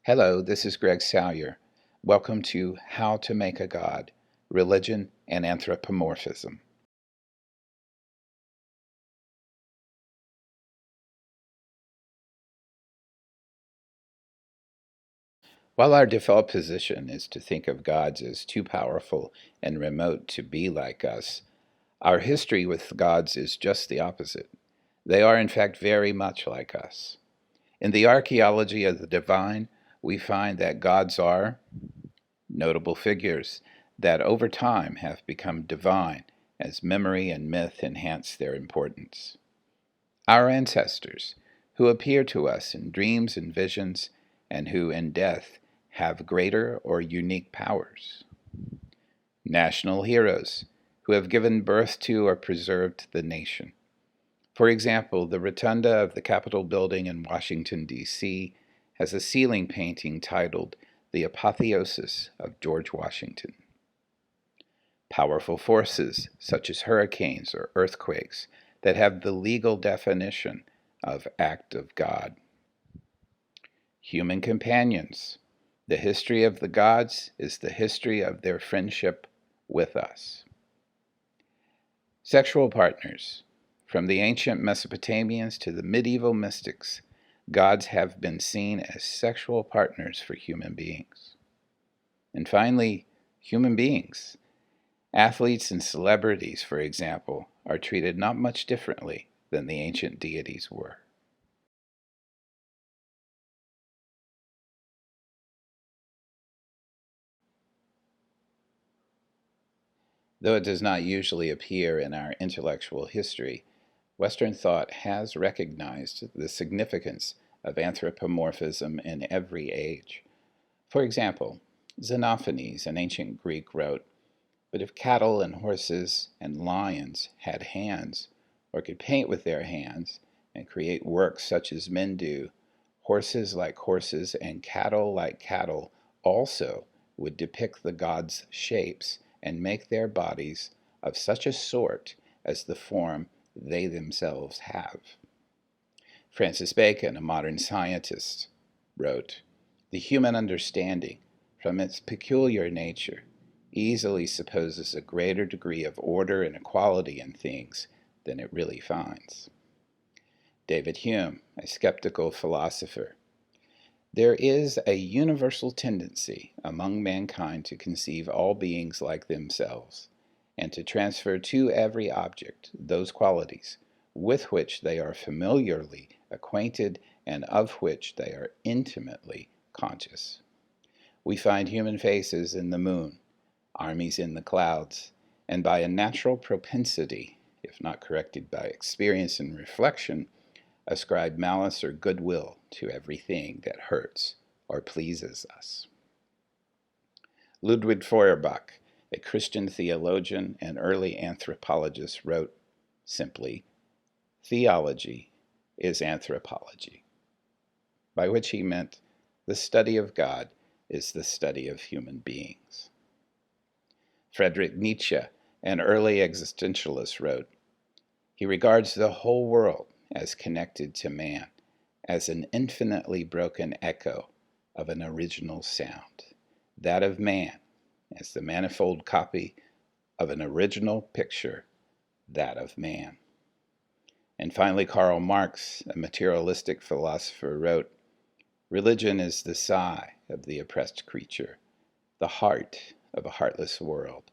Hello, this is Greg Salyer. Welcome to How to Make a God, Religion and Anthropomorphism. While our default position is to think of gods as too powerful and remote to be like us, our history with gods is just the opposite. They are, in fact, very much like us. In the archaeology of the divine, we find that gods are notable figures that over time have become divine as memory and myth enhance their importance. Our ancestors, who appear to us in dreams and visions, and who in death have greater or unique powers. National heroes, who have given birth to or preserved the nation. For example, the rotunda of the Capitol building in Washington, D.C., has a ceiling painting titled The Apotheosis of George Washington. Powerful forces, such as hurricanes or earthquakes, that have the legal definition of act of God. Human companions. The history of the gods is the history of their friendship with us. Sexual partners. From the ancient Mesopotamians to the medieval mystics, gods have been seen as sexual partners for human beings. And finally, human beings. Athletes and celebrities, for example, are treated not much differently than the ancient deities were. Though it does not usually appear in our intellectual history, Western thought has recognized the significance of anthropomorphism in every age. For example, Xenophanes, an ancient Greek, wrote, "But if cattle and horses and lions had hands, or could paint with their hands, and create works such as men do, horses like horses and cattle like cattle also would depict the gods' shapes and make their bodies of such a sort as the form they themselves have." Francis Bacon, a modern scientist, wrote, "The human understanding, from its peculiar nature, easily supposes a greater degree of order and equality in things than it really finds." David Hume, a skeptical philosopher, "There is a universal tendency among mankind to conceive all beings like themselves, and to transfer to every object those qualities with which they are familiarly acquainted and of which they are intimately conscious. We find human faces in the moon, armies in the clouds, and by a natural propensity, if not corrected by experience and reflection, ascribe malice or goodwill to everything that hurts or pleases us." Ludwig Feuerbach, a Christian theologian and early anthropologist, wrote simply, "Theology is anthropology," by which he meant the study of God is the study of human beings. Friedrich Nietzsche, an early existentialist, wrote, "He regards the whole world as connected to man, as an infinitely broken echo of an original sound, that of man as the manifold copy of an original picture, that of man." And finally, Karl Marx, a materialistic philosopher, wrote, "Religion is the sigh of the oppressed creature, the heart of a heartless world,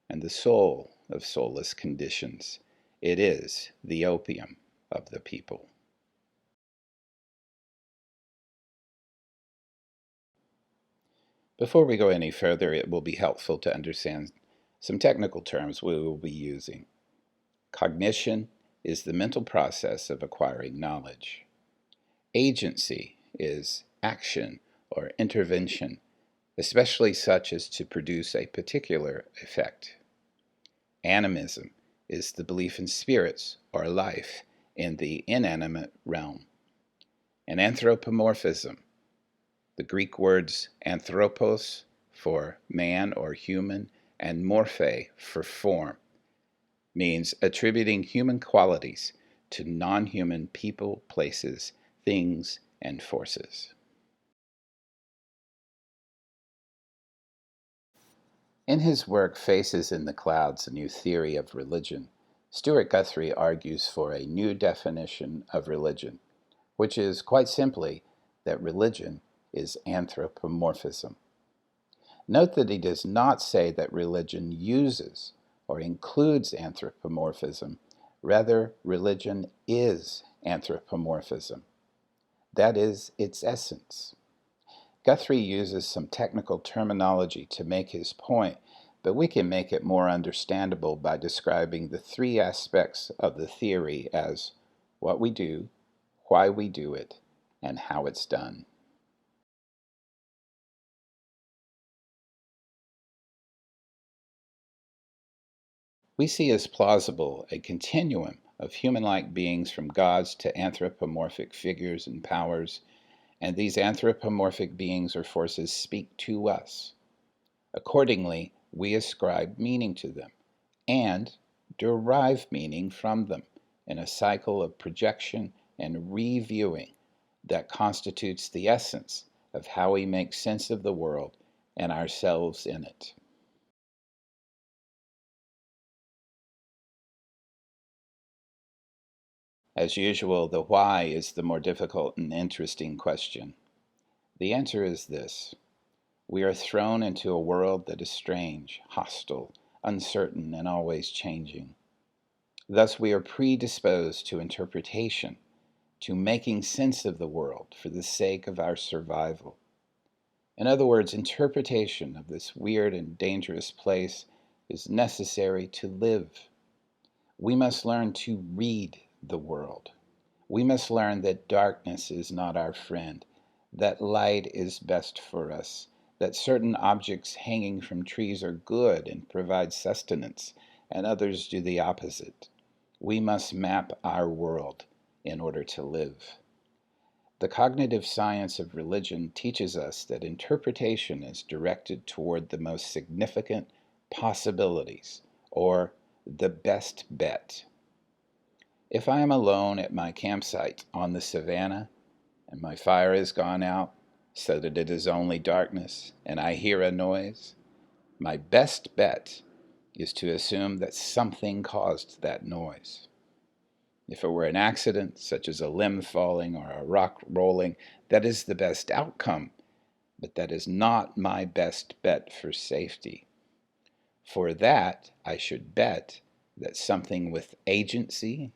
and the soul of soulless conditions. It is the opium of the people." Before we go any further, it will be helpful to understand some technical terms we will be using. Cognition is the mental process of acquiring knowledge. Agency is action or intervention, especially such as to produce a particular effect. Animism is the belief in spirits or life in the inanimate realm. And anthropomorphism, the Greek words anthropos for man or human and morphe for form, means attributing human qualities to non-human people, places, things, and forces. In his work Faces in the Clouds, A New Theory of Religion, Stuart Guthrie argues for a new definition of religion, which is quite simply that religion is anthropomorphism. Note that he does not say that religion uses or includes anthropomorphism. Rather, religion is anthropomorphism. That is its essence. Guthrie uses some technical terminology to make his point, but we can make it more understandable by describing the three aspects of the theory as what we do, why we do it, and how it's done. We see as plausible a continuum of human-like beings from gods to anthropomorphic figures and powers, and these anthropomorphic beings or forces speak to us. Accordingly, we ascribe meaning to them and derive meaning from them in a cycle of projection and reviewing that constitutes the essence of how we make sense of the world and ourselves in it. As usual, the why is the more difficult and interesting question. The answer is this: we are thrown into a world that is strange, hostile, uncertain, and always changing. Thus, we are predisposed to interpretation, to making sense of the world for the sake of our survival. In other words, interpretation of this weird and dangerous place is necessary to live. We must learn to read the world. We must learn that darkness is not our friend, that light is best for us, that certain objects hanging from trees are good and provide sustenance, and others do the opposite. We must map our world in order to live. The cognitive science of religion teaches us that interpretation is directed toward the most significant possibilities, or the best bet. If I am alone at my campsite on the savannah, and my fire has gone out so that it is only darkness, and I hear a noise, my best bet is to assume that something caused that noise. If it were an accident, such as a limb falling or a rock rolling, that is the best outcome, but that is not my best bet for safety. For that, I should bet that something with agency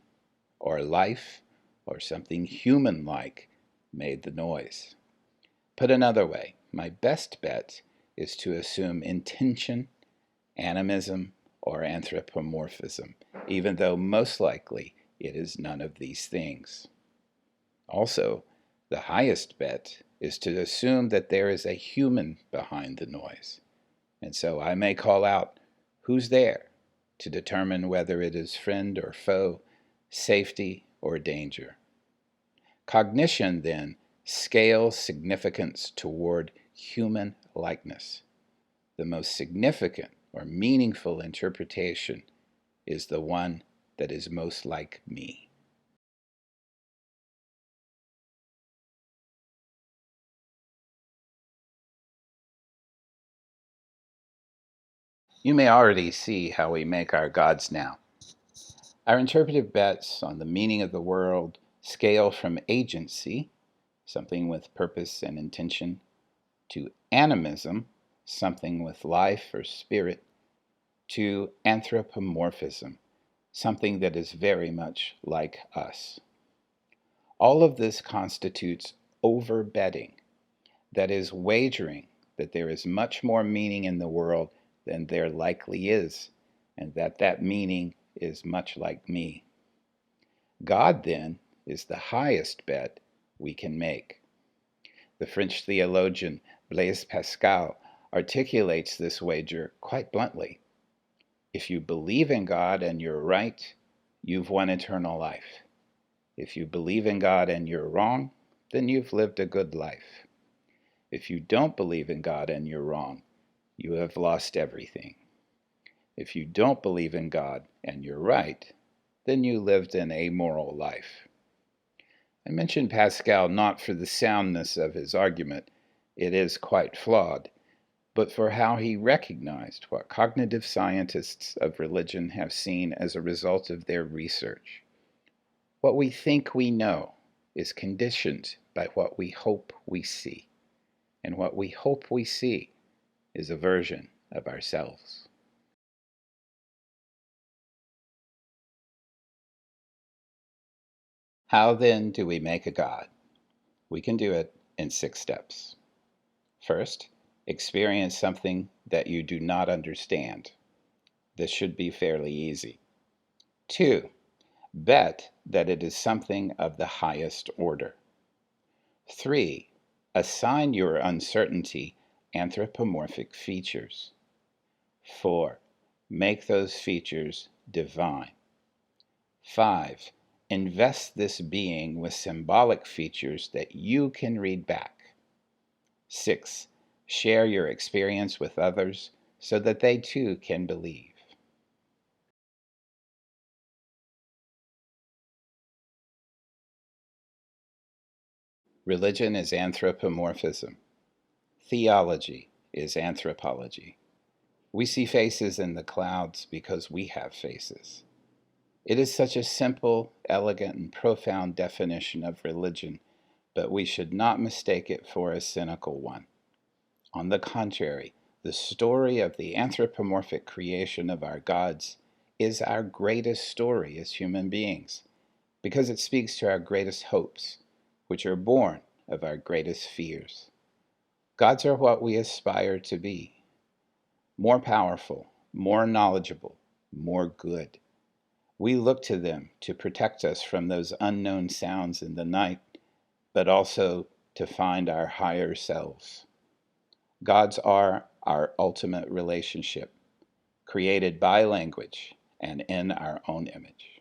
or life or something human-like made the noise. Put another way, my best bet is to assume intention, animism, or anthropomorphism, even though most likely it is none of these things. Also, the highest bet is to assume that there is a human behind the noise. And so I may call out, "Who's there?" to determine whether it is friend or foe, safety or danger. Cognition, then, scales significance toward human likeness. The most significant or meaningful interpretation is the one that is most like me. You may already see how we make our gods now. Our interpretive bets on the meaning of the world scale from agency, something with purpose and intention, to animism, something with life or spirit, to anthropomorphism, something that is very much like us. All of this constitutes overbetting, that is, wagering that there is much more meaning in the world than there likely is, and that that meaning is much like me. God, then, is the highest bet we can make. The French theologian Blaise Pascal articulates this wager quite bluntly. If you believe in God and you're right, you've won eternal life. If you believe in God and you're wrong, then you've lived a good life. If you don't believe in God and you're wrong, you have lost everything. If you don't believe in God and you're right, then you lived an amoral life. I mention Pascal not for the soundness of his argument. It is quite flawed. but for how he recognized what cognitive scientists of religion have seen as a result of their research. What we think we know is conditioned by what we hope we see, and what we hope we see is a version of ourselves. How then do we make a God? We can do it in 6 steps. First, experience something that you do not understand. This should be fairly easy. 2, bet that it is something of the highest order. 3, assign your uncertainty anthropomorphic features. 4, make those features divine. 5, invest this being with symbolic features that you can read back. 6, share your experience with others so that they too can believe. Religion is anthropomorphism. Theology is anthropology. We see faces in the clouds because we have faces. It is such a simple, elegant, and profound definition of religion, but we should not mistake it for a cynical one. On the contrary, the story of the anthropomorphic creation of our gods is our greatest story as human beings, because it speaks to our greatest hopes, which are born of our greatest fears. Gods are what we aspire to be: more powerful, more knowledgeable, more good. We look to them to protect us from those unknown sounds in the night, but also to find our higher selves. Gods are our ultimate relationship, created by language and in our own image.